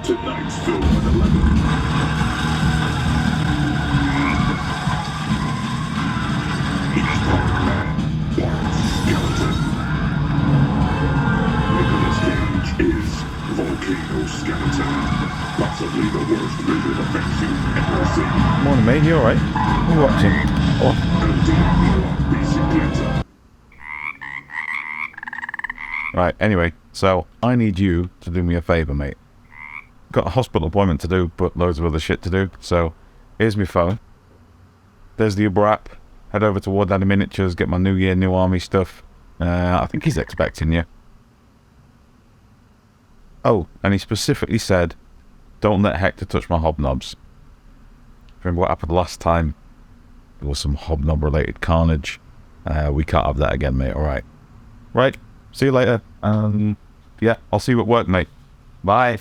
Tonight's film at 11. He's part man, part skeleton. Nicolas Cage is Volcano Skeleton. Possibly the worst visual effects you've ever seen. Morning, mate. You alright? What are you watching? Right, anyway, so I need you to do me a favour, mate. Got a hospital appointment to do, but loads of other shit to do, so here's my phone. There's the Uber app. Head over to War Daddy Miniatures, get my New Year, New Army stuff. I think he's expecting you. Oh, and he specifically said, don't let Hector touch my hobnobs. Remember what happened last time? There was some hobnob-related carnage. We can't have that again, mate, alright. Right, see you later. Yeah, I'll see you at work, mate. Bye.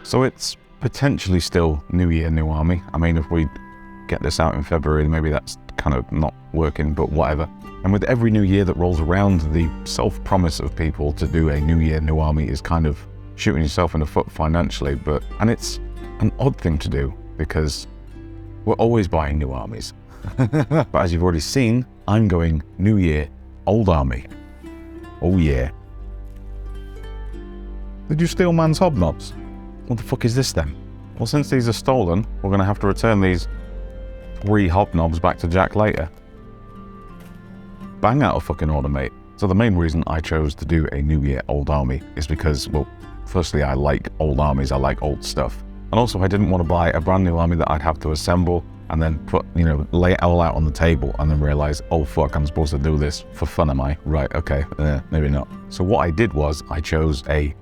So it's potentially still New Year, New Army. I mean, if we get this out in February, maybe that's kind of not working, but whatever. And with every new year that rolls around, the self-promise of people to do a New Year, New Army is kind of shooting yourself in the foot financially. And it's an odd thing to do because we're always buying new armies. But as you've already seen, I'm going New Year, Old Army. Oh yeah. Did you steal man's hobnobs? What the fuck is this then? Well, since these are stolen, we're going to have to return these 3 hobnobs back to Jack later. Bang out of fucking order, mate. So the main reason I chose to do a New Year Old Army is because, well, firstly, I like old armies, I like old stuff. And also, I didn't want to buy a brand new army that I'd have to assemble and then put, lay it all out on the table and then realize, oh fuck, I'm supposed to do this for fun, am I? Right, okay, maybe not. So what I did was I chose a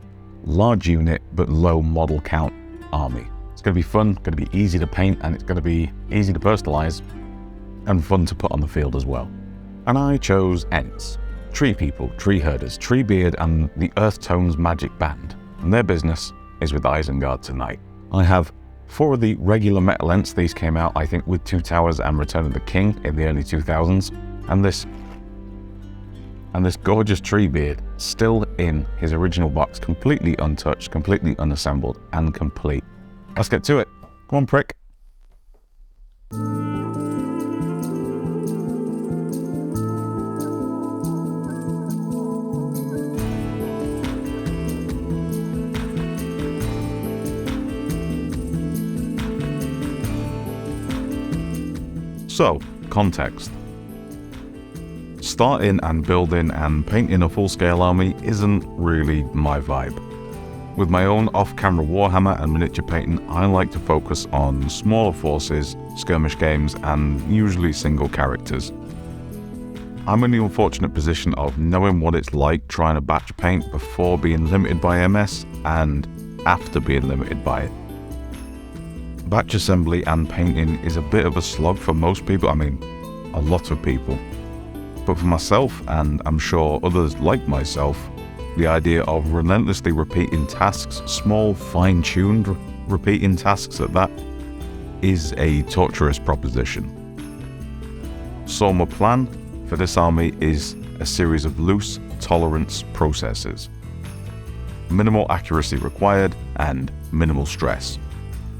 large unit but low model count army. It's going to be fun, going to be easy to paint, and it's going to be easy to personalize and fun to put on the field as well. And I chose Ents, tree people, tree herders, tree beard, and the Earth Tones Magic Band. And their business is with Isengard tonight. I have 4 of the regular metal Ents. These came out, I think, with 2 Towers and Return of the King in the early 2000s. And this gorgeous tree beard still in his original box, completely untouched, completely unassembled, and complete. Let's get to it. Come on, prick. So, context. Starting and building and painting a full-scale army isn't really my vibe. With my own off-camera warhammer and miniature painting, I like to focus on smaller forces, skirmish games, and usually single characters. I'm in the unfortunate position of knowing what it's like trying to batch paint before being limited by MS and after being limited by it. Batch assembly and painting is a bit of a slog for most people, I mean, a lot of people. But for myself, and I'm sure others like myself, the idea of relentlessly repeating tasks, small, fine-tuned repeating tasks at that, is a torturous proposition. So my plan for this army is a series of loose tolerance processes. minimal accuracy required and minimal stress.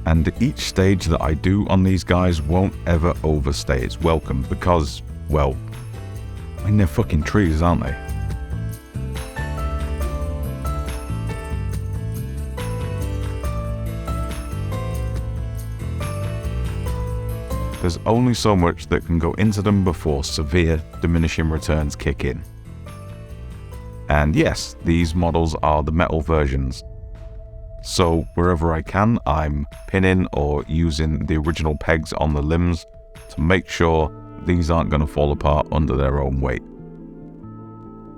And each stage that I do on these guys won't ever overstay its welcome because, well, I mean, they're fucking trees, aren't they? There's only so much that can go into them before severe diminishing returns kick in. And yes, these models are the metal versions. So wherever I can, I'm pinning or using the original pegs on the limbs to make sure these aren't going to fall apart under their own weight.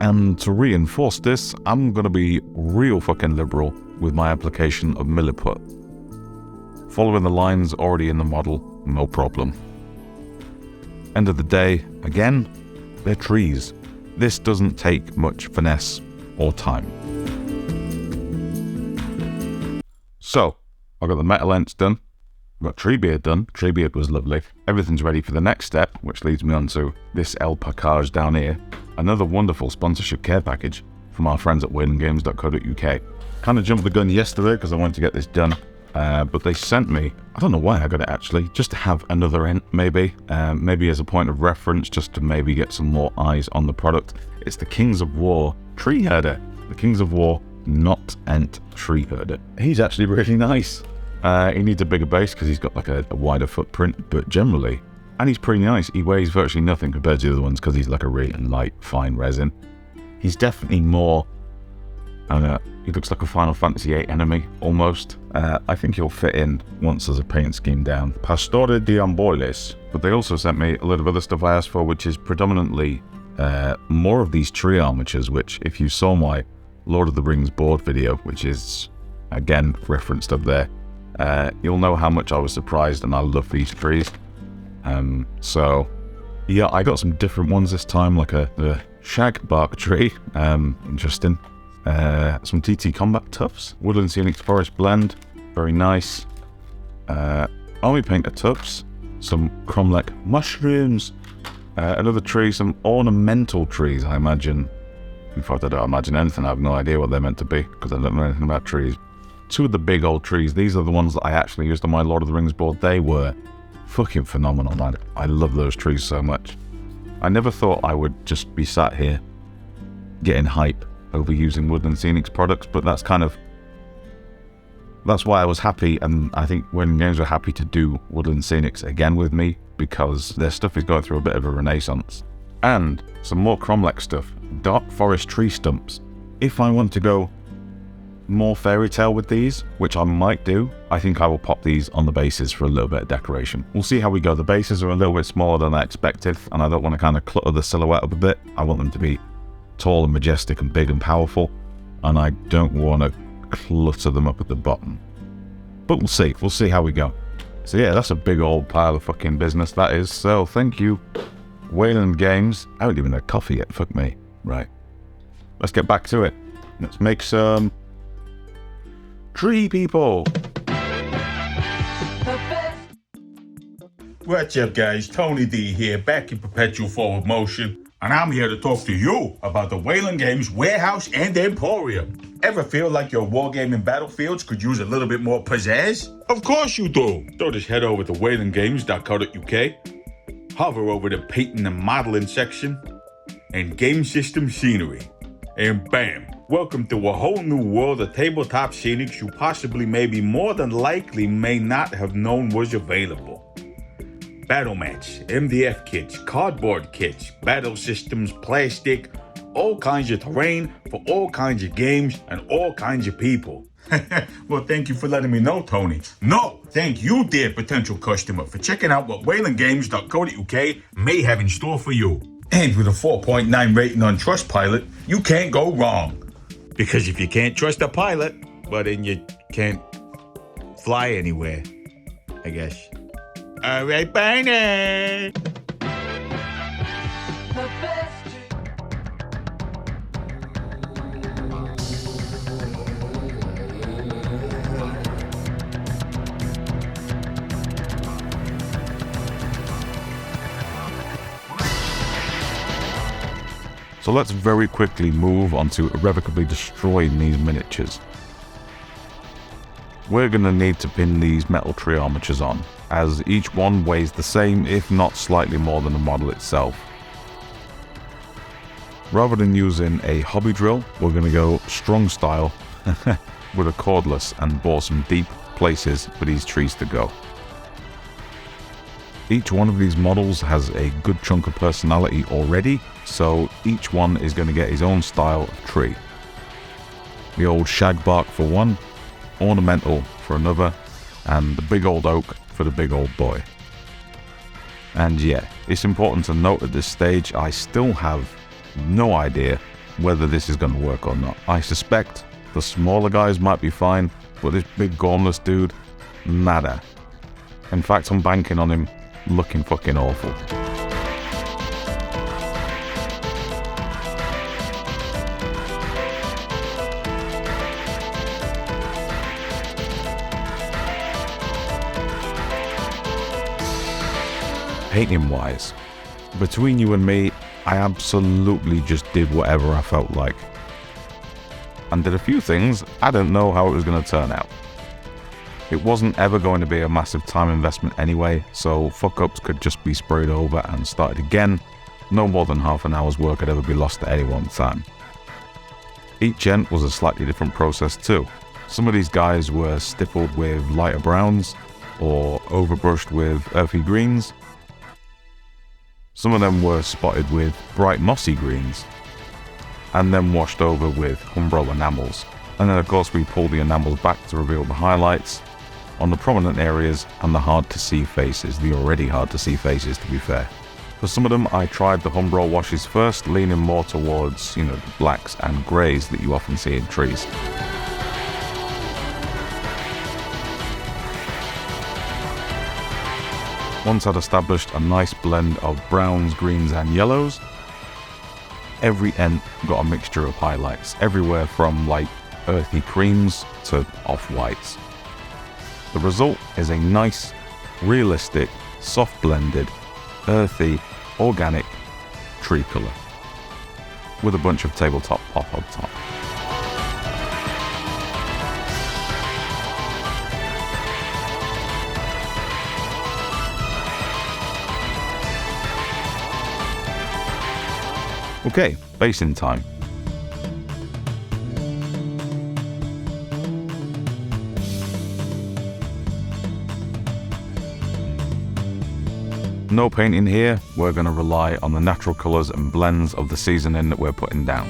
And to reinforce this, I'm going to be real fucking liberal with my application of milliput. Following the lines already in the model, no problem. End of the day, again, they're trees. This doesn't take much finesse or time. So, I've got the metal Ents done. I've got Treebeard done. Treebeard was lovely. Everything's ready for the next step, which leads me on to this alpacage down here. Another wonderful sponsorship care package from our friends at whalengames.co.uk. Kind of jumped the gun yesterday because I wanted to get this done. But they sent me, I don't know why I got it actually, just to have another Ent maybe as a point of reference, just to maybe get some more eyes on the product. It's the Kings of War Tree Herder. The Kings of War Not Ent Tree Herder. He's actually really nice. He needs a bigger base because he's got like a wider footprint, but generally, and he's pretty nice. He weighs virtually nothing compared to the other ones because he's like a really light, fine resin. He's definitely more, I don't know, he looks like a Final Fantasy VIII enemy, almost. I think he'll fit in once there's a paint scheme down. Pastore de Amboiles. But they also sent me a lot of other stuff I asked for, which is predominantly more of these tree armatures, which if you saw my Lord of the Rings board video, which is, again, referenced up there, you'll know how much I was surprised and I love these trees. So, yeah, I got some different ones this time, like a shag bark tree, interesting. Some TT Combat Tufts, Woodland Scenic Forest Blend, very nice. Army Painter Tufts, some cromlech mushrooms, another tree, some ornamental trees, I imagine. In fact, I don't imagine anything, I have no idea what they're meant to be, because I don't know anything about trees. Two of the big old trees, these are the ones that I actually used on my Lord of the Rings board. They were fucking phenomenal, man. I love those trees so much. I never thought I would just be sat here getting hype over using Woodland Scenics products, but that's why I was happy, and I think Whaling Games were happy to do Woodland Scenics again with me, because their stuff is going through a bit of a renaissance. And some more cromlech stuff, dark forest tree stumps. If I want to go more fairy tale with these, which I might do, I think I will pop these on the bases for a little bit of decoration. We'll see how we go. The bases are a little bit smaller than I expected, and I don't want to kind of clutter the silhouette up a bit. I want them to be tall and majestic and big and powerful, and I don't want to clutter them up at the bottom. But we'll see how we go. So yeah, that's a big old pile of fucking business, that is. So thank you, Whaling Games. I haven't even had coffee yet, fuck me. Right, let's get back to it. Let's make some tree people. What's up, guys? Tony D here, back in perpetual forward motion. And I'm here to talk to you about the Whaling Games Warehouse and Emporium. Ever feel like your wargaming battlefields could use a little bit more pizzazz? Of course you do. So just head over to whalingames.co.uk, hover over the painting and modeling section, and game system scenery. And bam, welcome to a whole new world of tabletop scenics you possibly, maybe more than likely, may not have known was available. Battle match, MDF kits, cardboard kits, battle systems, plastic, all kinds of terrain for all kinds of games and all kinds of people. Well, thank you for letting me know, Tony. No, thank you, dear potential customer, for checking out what whalingames.co.uk may have in store for you. And with a 4.9 rating on Trustpilot, you can't go wrong. Because if you can't trust a pilot, well, then you can't fly anywhere, I guess. All right, bye now. So let's very quickly move on to irrevocably destroying these miniatures. We're going to need to pin these metal tree armatures on, as each one weighs the same, if not slightly more than the model itself. Rather than using a hobby drill, we're going to go strong style with a cordless and bore some deep places for these trees to go. Each one of these models has a good chunk of personality already, so each one is going to get his own style of tree. The old shag bark for one, ornamental for another, and the big old oak for the big old boy. And yeah, it's important to note at this stage, I still have no idea whether this is going to work or not. I suspect the smaller guys might be fine, but this big gormless dude, nada. In fact, I'm banking on him looking fucking awful. Painting wise, between you and me, I absolutely just did whatever I felt like. And did a few things I didn't know how it was going to turn out. It wasn't ever going to be a massive time investment anyway, so fuck-ups could just be sprayed over and started again. No more than half an hour's work could ever be lost at any one time. Each Ent was a slightly different process too. Some of these guys were stippled with lighter browns, or overbrushed with earthy greens. Some of them were spotted with bright mossy greens, and then washed over with Umbro enamels. And then of course we pulled the enamels back to reveal the highlights on the prominent areas and the hard to see faces, the already hard to see faces to be fair. For some of them I tried the Umbro washes first, leaning more towards, the blacks and greys that you often see in trees. Once I'd established a nice blend of browns, greens and yellows, every Ent got a mixture of highlights, everywhere from light earthy creams to off-whites. The result is a nice, realistic, soft blended, earthy, organic tree colour, with a bunch of tabletop pop on top. Okay, basing time. No painting here, we're going to rely on the natural colours and blends of the seasoning that we're putting down.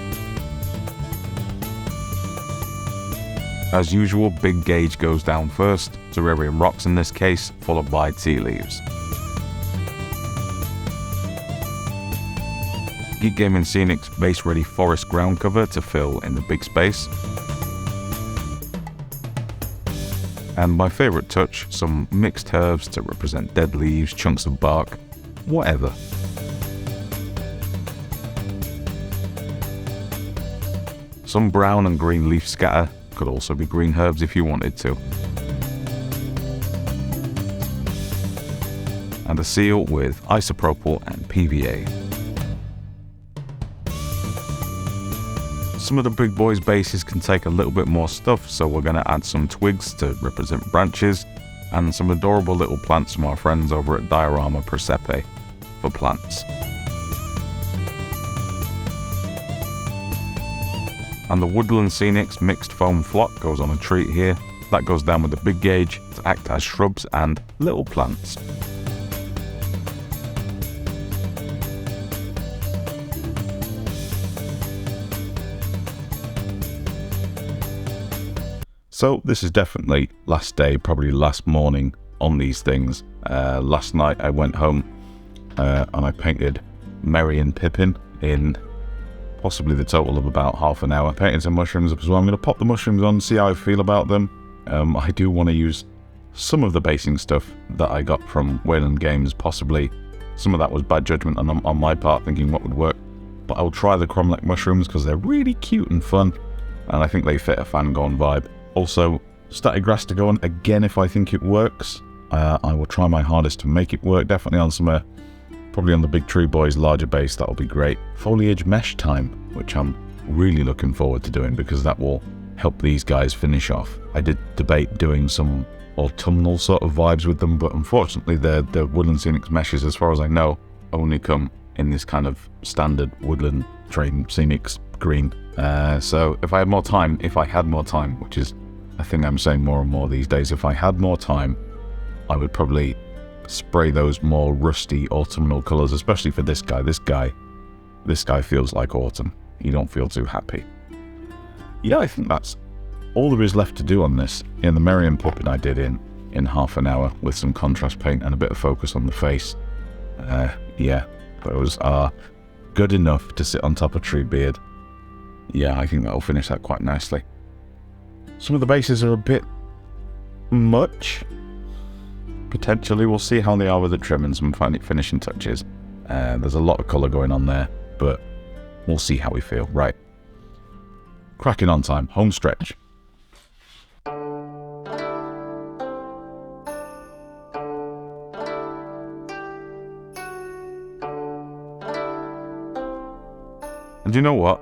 As usual, big gauge goes down first, Terrarium rocks in this case, followed by tea leaves. Geek Gaming Scenic's base ready forest ground cover to fill in the big space. And my favourite touch, some mixed herbs to represent dead leaves, chunks of bark, whatever. Some brown and green leaf scatter, could also be green herbs if you wanted to. And a seal with isopropyl and PVA. Some of the big boys' bases can take a little bit more stuff, so we're going to add some twigs to represent branches, and some adorable little plants from our friends over at Diorama Presepe for plants. And the Woodland Scenic's mixed foam flock goes on a treat here. That goes down with the big gauge to act as shrubs and little plants. So this is definitely last day, probably last morning on these things. Last night I went home and I painted Merry and Pippin in possibly the total of about half an hour. Painted some mushrooms up as well. I'm going to pop the mushrooms on, see how I feel about them. I do want to use some of the basing stuff that I got from Wayland Games, possibly. Some of that was bad judgment on my part, thinking what would work. But I'll try the cromlech mushrooms because they're really cute and fun, and I think they fit a fangone vibe. Also, static grass to go on again if I think it works. I will try my hardest to make it work, definitely on some Probably on the big tree boy's larger base, that'll be great. Foliage mesh time, which I'm really looking forward to doing because that will help these guys finish off. I did debate doing some autumnal sort of vibes with them, but unfortunately the Woodland Scenics meshes, as far as I know, only come in this kind of standard Woodland Train Scenics green. So if I had more time, which is a thing I'm saying more and more these days, if I had more time, I would probably spray those more rusty autumnal colours, especially for this guy. This guy feels like autumn. You don't feel too happy. Yeah, I think that's all there is left to do on this. In the Merriam puppet I did in half an hour with some contrast paint and a bit of focus on the face. Yeah, those are good enough to sit on top of Treebeard. Yeah, I think that'll finish that quite nicely. Some of the bases are a bit much. Potentially, we'll see how they are with the trim and some finishing touches. There's a lot of colour going on there, but we'll see how we feel. Right. Cracking on time. Home stretch. And you know what?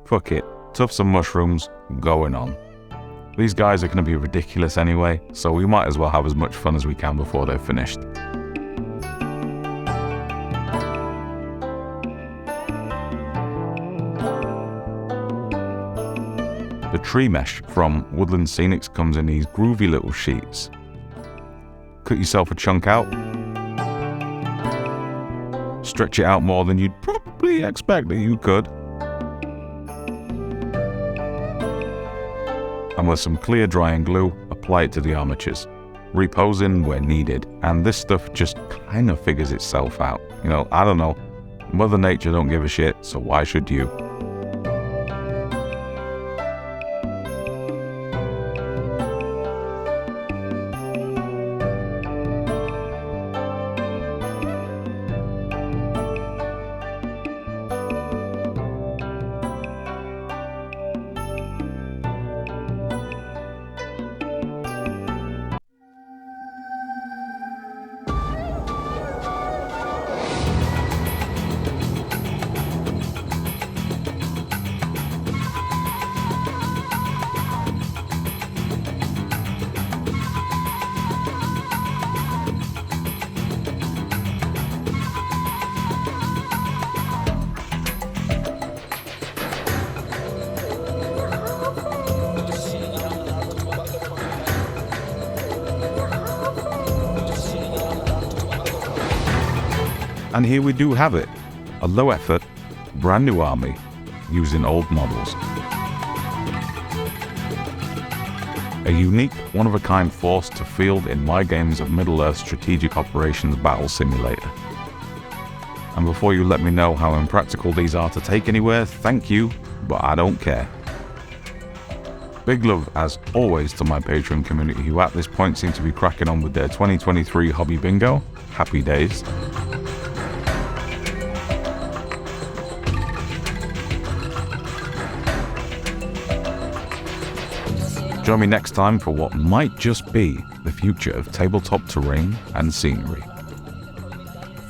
Fuck it. Tufts and mushrooms going on. These guys are going to be ridiculous anyway, so we might as well have as much fun as we can before they're finished. The tree mesh from Woodland Scenics comes in these groovy little sheets. Cut yourself a chunk out. Stretch it out more than you'd probably expect that you could. And with some clear drying glue, apply it to the armatures, reposing where needed, and this stuff just kind of figures itself out. You know, I don't know, Mother Nature don't give a shit, so why should you? And here we do have it, a low effort, brand new army using old models. A unique, one-of-a-kind force to field in my games of Middle-earth Strategic Operations Battle Simulator. And before you let me know how impractical these are to take anywhere, thank you, but I don't care. Big love, as always, to my Patreon community who at this point seem to be cracking on with their 2023 hobby bingo. Happy days. Join me next time for what might just be the future of tabletop terrain and scenery.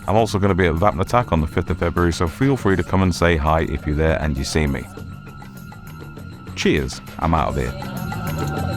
I'm also going to be at Vapnatak on the 5th of February, so feel free to come and say hi if you're there and you see me. Cheers, I'm out of here.